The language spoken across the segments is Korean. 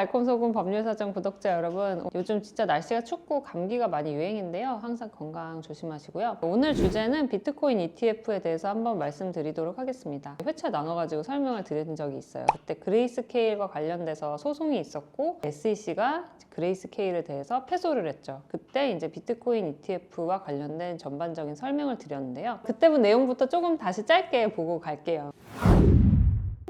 달콤소금 법률사전 구독자 여러분, 요즘 진짜 날씨가 춥고 감기가 많이 유행인데요. 항상 건강 조심하시고요. 오늘 주제는 비트코인 ETF에 대해서 한번 말씀드리도록 하겠습니다. 회차 나눠가지고 설명을 드린 적이 있어요. 그때 그레이스케일과 관련돼서 소송이 있었고 SEC가 그레이스케일에 대해서 패소를 했죠. 그때 이제 비트코인 ETF와 관련된 전반적인 설명을 드렸는데요. 그때 본 내용부터 조금 다시 짧게 보고 갈게요.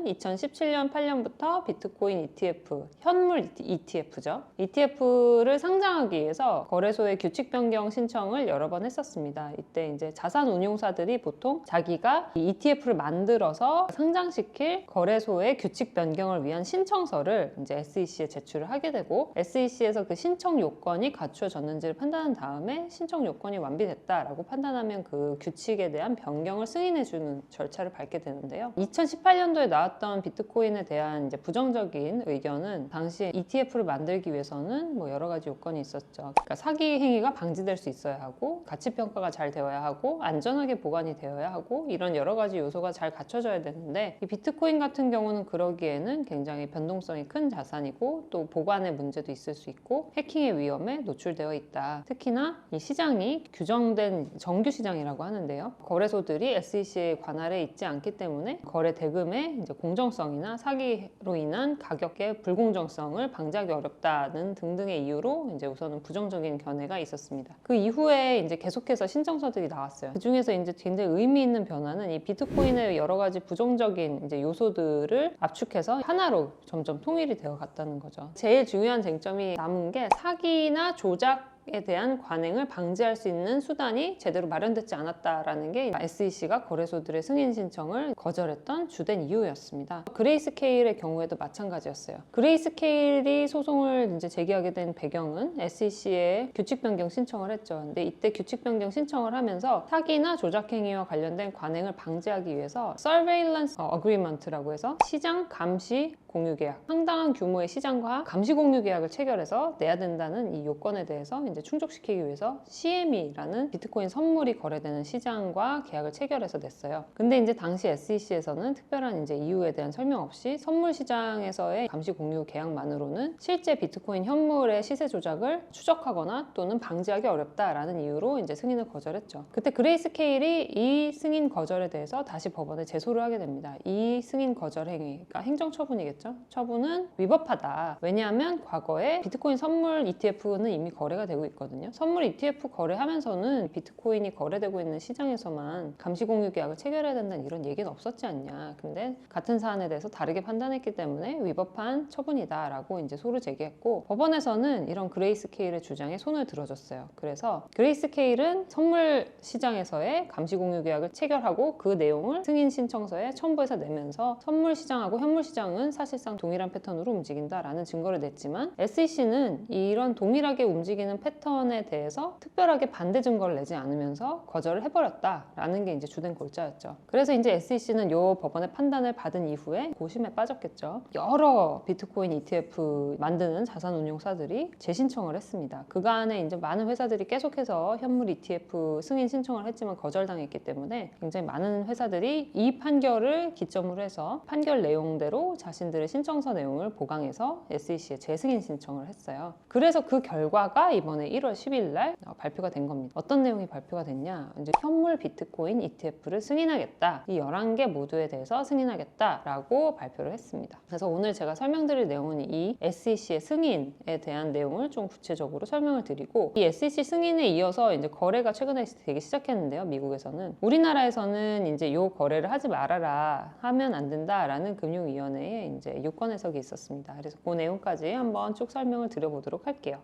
2017년 8년부터 비트코인 ETF, 현물 ETF죠. ETF를 상장하기 위해서 거래소에 규칙 변경 신청을 여러 번 했었습니다. 이때 이제 자산 운용사들이 보통 자기가 이 ETF를 만들어서 상장시킬 거래소의 규칙 변경을 위한 신청서를 이제 SEC에 제출을 하게 되고, SEC에서 그 신청 요건이 갖추어졌는지를 판단한 다음에 신청 요건이 완비됐다라고 판단하면 그 규칙에 대한 변경을 승인해주는 절차를 밟게 되는데요. 2018년도에 나왔던 비트코인에 대한 이제 부정적인 의견은 당시 ETF를 만들기 위해서는 뭐 여러 가지 요건이 있었죠. 그러니까 사기 행위가 방지될 수 있어야 하고, 가치 평가가 잘 되어야 하고, 안전하게 보관이 되어야 하고, 이런 여러 가지 요소가 잘 갖춰져야 되는데, 이 비트코인 같은 경우는 그러기에는 굉장히 변동성이 큰 자산이고 또 보관의 문제도 있을 수 있고 해킹의 위험에 노출되어 있다. 특히나 이 시장이 규정된 정규 시장이라고 하는데요. 거래소들이 SEC의 관할에 있지 않기 때문에 거래 대금의 이제 공정성이나 사기로 인한 가격의 불공정성을 방지하기 어렵다는 등등의 이유로 이제 우선은 부정적인 견해가 있었습니다. 그 이후에 이제 계속해서 신청서들이 나왔어요. 그 중에서 이제 굉장히 의미 있는 변화는 이 비트코인의 여러 가지 부정적인 이제 요소들을 압축해서 하나로 점점 통일이 되어 갔다는 거죠. 제일 중요한 쟁점이 남은 게 사기나 조작 에 대한 관행을 방지할 수 있는 수단이 제대로 마련되지 않았다라는 게 SEC가 거래소들의 승인 신청을 거절했던 주된 이유였습니다. 그레이스케일의 경우에도 마찬가지였어요. 그레이스케일이 소송을 이제 제기하게 된 배경은 SEC에 규칙 변경 신청을 했죠. 근데 이때 규칙 변경 신청을 하면서 사기나 조작 행위와 관련된 관행을 방지하기 위해서 Surveillance Agreement라고 해서 시장 감시 공유 계약, 상당한 규모의 시장과 감시 공유 계약을 체결해서 내야 된다는 이 요건에 대해서 이제 충족시키기 위해서 CME라는 비트코인 선물이 거래되는 시장과 계약을 체결해서 냈어요. 근데 이제 당시 SEC에서는 특별한 이제 이유에 대한 설명 없이 선물 시장에서의 감시 공유 계약만으로는 실제 비트코인 현물의 시세 조작을 추적하거나 또는 방지하기 어렵다라는 이유로 이제 승인을 거절했죠. 그때 그레이스케일이 이 승인 거절에 대해서 다시 법원에 제소를 하게 됩니다. 이 승인 거절 행위가 행정처분이겠죠. 처분은 위법하다. 왜냐하면 과거에 비트코인 선물 ETF는 이미 거래가 되고 있거든요. 선물 ETF 거래하면서는 비트코인이 거래되고 있는 시장에서만 감시 공유 계약을 체결해야 된다는 이런 얘기는 없었지 않냐. 근데 같은 사안에 대해서 다르게 판단했기 때문에 위법한 처분이다라고 이제 소를 제기했고, 법원에서는 이런 그레이스케일의 주장에 손을 들어줬어요. 그래서 그레이스케일은 선물 시장에서의 감시 공유 계약을 체결하고 그 내용을 승인 신청서에 첨부해서 내면서 선물 시장하고 현물 시장은 사실상 동일한 패턴으로 움직인다라는 증거를 냈지만, SEC는 이런 동일하게 움직이는 패턴에 대해서 특별하게 반대 증거를 내지 않으면서 거절을 해버렸다라는 게 이제 주된 골자였죠. 그래서 이제 SEC는 이 법원의 판단을 받은 이후에 고심에 빠졌겠죠. 여러 비트코인 ETF 만드는 자산운용사들이 재신청을 했습니다. 그간에 이제 많은 회사들이 계속해서 현물 ETF 승인 신청을 했지만 거절당했기 때문에 굉장히 많은 회사들이 이 판결을 기점으로 해서 판결 내용대로 자신들의 신청서 내용을 보강해서 SEC에 재승인 신청을 했어요. 그래서 그 결과가 이번에 1월 10일 날 발표가 된 겁니다. 어떤 내용이 발표가 됐냐? 이제 현물 비트코인 ETF를 승인하겠다. 이 11개 모두에 대해서 승인하겠다라고 발표를 했습니다. 그래서 오늘 제가 설명드릴 내용은 이 SEC의 승인에 대한 내용을 좀 구체적으로 설명을 드리고, 이 SEC 승인에 이어서 이제 거래가 최근에 되기 시작했는데요. 미국에서는. 우리나라에서는 이제 이 거래를 하지 말아라, 하면 안 된다라는 금융위원회에 이제 유권 해석이 있었습니다. 그래서 그 내용까지 한번 쭉 설명을 드려보도록 할게요.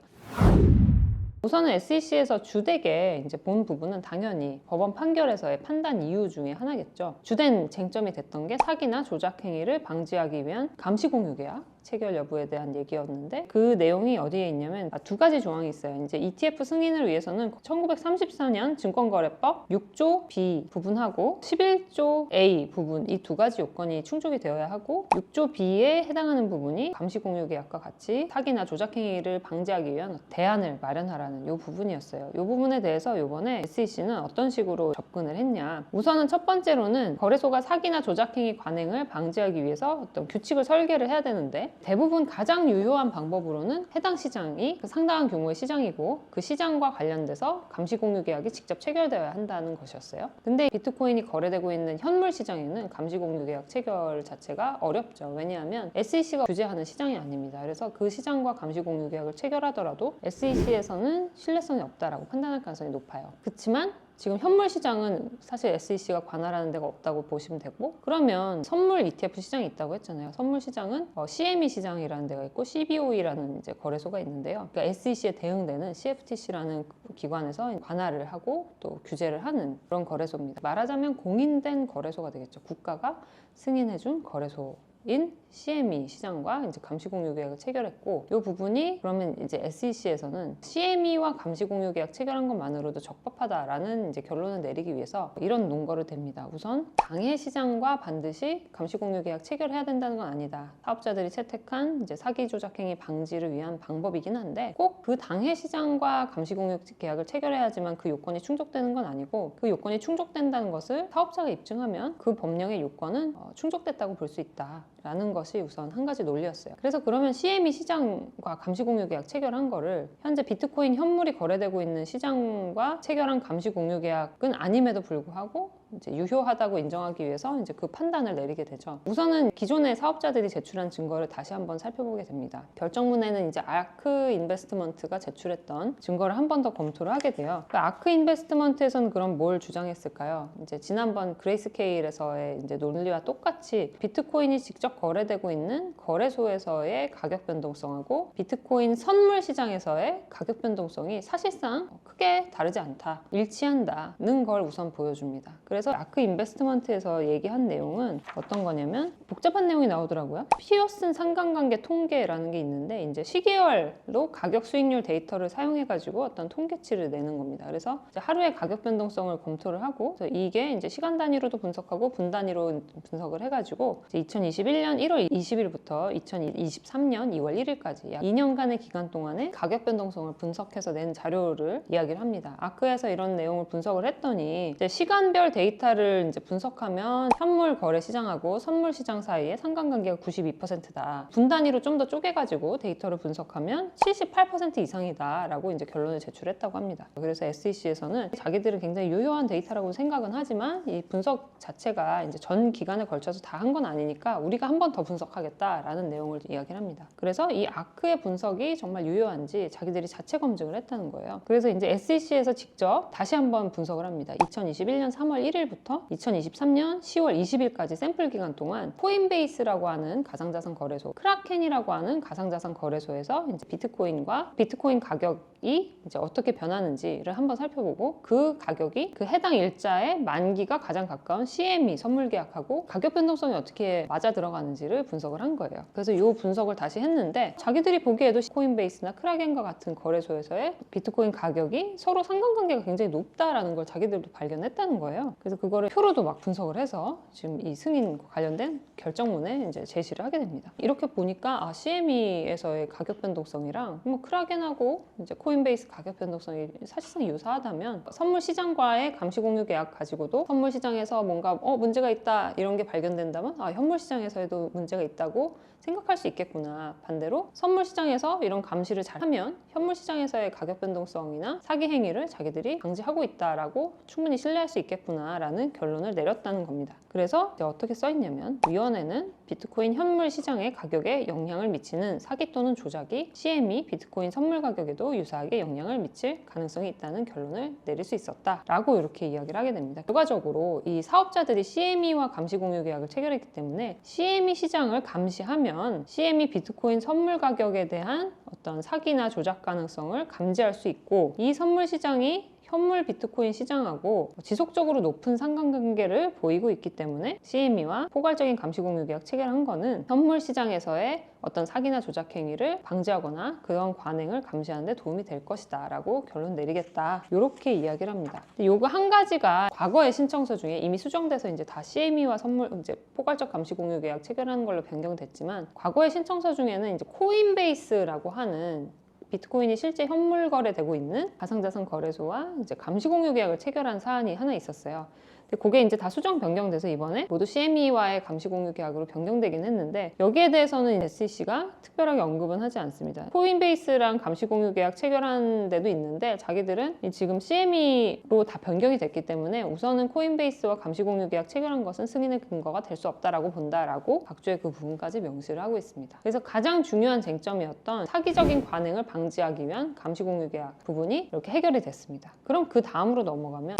우선은 SEC에서 주되게 이제 본 부분은 당연히 법원 판결에서의 판단 이유 중에 하나겠죠. 주된 쟁점이 됐던 게 사기나 조작 행위를 방지하기 위한 감시 공유 계약 체결 여부에 대한 얘기였는데, 그 내용이 어디에 있냐면 두 가지 조항이 있어요. 이제 ETF 승인을 위해서는 1934년 증권거래법 6조 B 부분하고 11조 A 부분, 이 두 가지 요건이 충족이 되어야 하고, 6조 B에 해당하는 부분이 감시 공유 계약과 같이 사기나 조작 행위를 방지하기 위한 대안을 마련하라는 이 부분이었어요. 이 부분에 대해서 이번에 SEC는 어떤 식으로 접근을 했냐. 우선은 첫 번째로는 거래소가 사기나 조작 행위 관행을 방지하기 위해서 어떤 규칙을 설계를 해야 되는데, 있는데 대부분 가장 유효한 방법으로는 해당 시장이 상당한 규모의 시장이고 그 시장과 관련돼서 감시 공유 계약이 직접 체결되어야 한다는 것이었어요. 근데 비트코인이 거래되고 있는 현물 시장에는 감시 공유 계약 체결 자체가 어렵죠. 왜냐하면 SEC가 규제하는 시장이 아닙니다. 그래서 그 시장과 감시 공유 계약을 체결하더라도 SEC에서는 신뢰성이 없다라고 판단할 가능성이 높아요. 그렇지만 지금 현물 시장은 사실 SEC가 관할하는 데가 없다고 보시면 되고, 그러면 선물 ETF 시장이 있다고 했잖아요. 선물 시장은 CME 시장이라는 데가 있고 CBOE라는 이제 거래소가 있는데요. 그러니까 SEC에 대응되는 CFTC라는 기관에서 관할을 하고 또 규제를 하는 그런 거래소입니다. 말하자면 공인된 거래소가 되겠죠. 국가가 승인해준 거래소인 CME 시장과 이제 감시 공유 계약을 체결했고, 이 부분이 그러면 이제 SEC에서는 CME와 감시 공유 계약 체결한 것만으로도 적법하다라는 이제 결론을 내리기 위해서 이런 논거를 댑니다. 우선 당해 시장과 반드시 감시 공유 계약 체결해야 된다는 건 아니다. 사업자들이 채택한 이제 사기 조작 행위 방지를 위한 방법이긴 한데 꼭 그 당해 시장과 감시 공유 계약을 체결해야지만 그 요건이 충족되는 건 아니고, 그 요건이 충족된다는 것을 사업자가 입증하면 그 법령의 요건은 충족됐다고 볼 수 있다라는 것이 우선 한 가지 논리였어요. 그래서 그러면 CME 시장과 감시 공유 계약 체결한 거를 현재 비트코인 현물이 거래되고 있는 시장과 체결한 감시 공유 계약은 아님에도 불구하고 이제 유효하다고 인정하기 위해서 이제 그 판단을 내리게 되죠. 우선은 기존의 사업자들이 제출한 증거를 다시 한번 살펴보게 됩니다. 결정문에는 이제 아크 인베스트먼트가 제출했던 증거를 한 번 더 검토를 하게 돼요. 그 아크 인베스트먼트에서는 그럼 뭘 주장했을까요? 이제 지난번 그레이스케일에서의 이제 논리와 똑같이 비트코인이 직접 거래되고 있는 거래소에서의 가격 변동성하고 비트코인 선물 시장에서의 가격 변동성이 사실상 크게 다르지 않다, 일치한다는 걸 우선 보여줍니다. 그래서 아크 인베스트먼트에서 얘기한 내용은 어떤 거냐면 복잡한 내용이 나오더라고요. 피어슨 상관관계 통계라는 게 있는데 이제 시계열로 가격 수익률 데이터를 사용해가지고 어떤 통계치를 내는 겁니다. 그래서 이제 하루의 가격 변동성을 검토를 하고 이게 이제 시간 단위로도 분석하고 분 단위로 분석을 해가지고 이제 2021년 1월 20일부터 2023년 2월 1일까지 약 2년간의 기간 동안에 가격 변동성을 분석해서 낸 자료를 이야기를 합니다. 아크에서 이런 내용을 분석을 했더니 이제 시간별 데이터를 이제 분석하면 현물 거래 시장하고 선물 시장 사이의 상관관계가 92%다. 분 단위로 좀 더 쪼개가지고 데이터를 분석하면 78% 이상이다라고 이제 결론을 제출했다고 합니다. 그래서 SEC에서는 자기들은 굉장히 유효한 데이터라고 생각은 하지만 이 분석 자체가 이제 전 기간에 걸쳐서 다 한 건 아니니까 우리가 한 번 더 분석하겠다라는 내용을 이야기를 합니다. 그래서 이 아크의 분석이 정말 유효한지 자기들이 자체 검증을 했다는 거예요. 그래서 이제 SEC에서 직접 다시 한번 분석을 합니다. 2021년 3월 1일부터 2023년 10월 20일까지 샘플 기간 동안 코인베이스라고 하는 가상자산 거래소, 크라켄이라고 하는 가상자산 거래소에서 이제 비트코인과 비트코인 가격이 이제 어떻게 변하는지를 한번 살펴보고 그 가격이 그 해당 일자의 만기가 가장 가까운 CME 선물 계약하고 가격 변동성이 어떻게 맞아 들어가는지를 분석을 한 거예요. 그래서 이 분석을 다시 했는데 자기들이 보기에도 코인베이스나 크라켄과 같은 거래소에서의 비트코인 가격이 서로 상관관계가 굉장히 높다라는 걸 자기들도 발견했다는 거예요. 그래서 그거를 표로도 막 분석을 해서 지금 이 승인 관련된 결정문에 이제 제시를 하게 됩니다. 이렇게 보니까 CME에서의 가격 변동성이랑 뭐 크라켄하고 이제 코인베이스 가격 변동성이 사실상 유사하다면 선물 시장과의 감시 공유 계약 가지고도 선물 시장에서 뭔가 문제가 있다 이런 게 발견된다면 현물 시장에서도 문제가 있다고 생각할 수 있겠구나. 반대로 선물 시장에서 이런 감시를 잘하면 현물 시장에서의 가격 변동성이나 사기 행위를 자기들이 방지하고 있다라고 충분히 신뢰할 수 있겠구나라는 결론을 내렸다는 겁니다. 그래서 어떻게 써있냐면 위원회는 비트코인 현물 시장의 가격에 영향을 미치는 사기 또는 조작이 CME 비트코인 선물 가격에도 유사하게 영향을 미칠 가능성이 있다는 결론을 내릴 수 있었다라고 이렇게 이야기를 하게 됩니다. 결과적으로 이 사업자들이 CME와 감시 공유 계약을 체결했기 때문에 CME 시장을 감시하면 CME 비트코인 선물 가격에 대한 어떤 사기나 조작 가능성을 감지할 수 있고, 이 선물 시장이 현물 비트코인 시장하고 지속적으로 높은 상관관계를 보이고 있기 때문에 CME와 포괄적인 감시 공유 계약 체결한 거는 현물 시장에서의 어떤 사기나 조작 행위를 방지하거나 그런 관행을 감시하는 데 도움이 될 것이다 라고 결론 내리겠다, 이렇게 이야기를 합니다. 요거 한 가지가 과거의 신청서 중에 이미 수정돼서 이제 다 CME와 선물 이제 포괄적 감시 공유 계약 체결하는 걸로 변경됐지만, 과거의 신청서 중에는 이제 코인베이스라고 하는 비트코인이 실제 현물 거래되고 있는 가상자산 거래소와 이제 감시공유 계약을 체결한 사안이 하나 있었어요. 근데 그게 이제 다 수정 변경돼서 이번에 모두 CME와의 감시공유 계약으로 변경되긴 했는데 여기에 대해서는 SEC가 특별하게 언급은 하지 않습니다. 코인베이스랑 감시공유 계약 체결한 데도 있는데 자기들은 지금 CME로 다 변경이 됐기 때문에 우선은 코인베이스와 감시공유 계약 체결한 것은 승인의 근거가 될 수 없다라고 본다라고 각주의 그 부분까지 명시를 하고 있습니다. 그래서 가장 중요한 쟁점이었던 사기적인 관행을 방지하기 위한 감시공유 계약 부분이 이렇게 해결이 됐습니다. 그럼 그 다음으로 넘어가면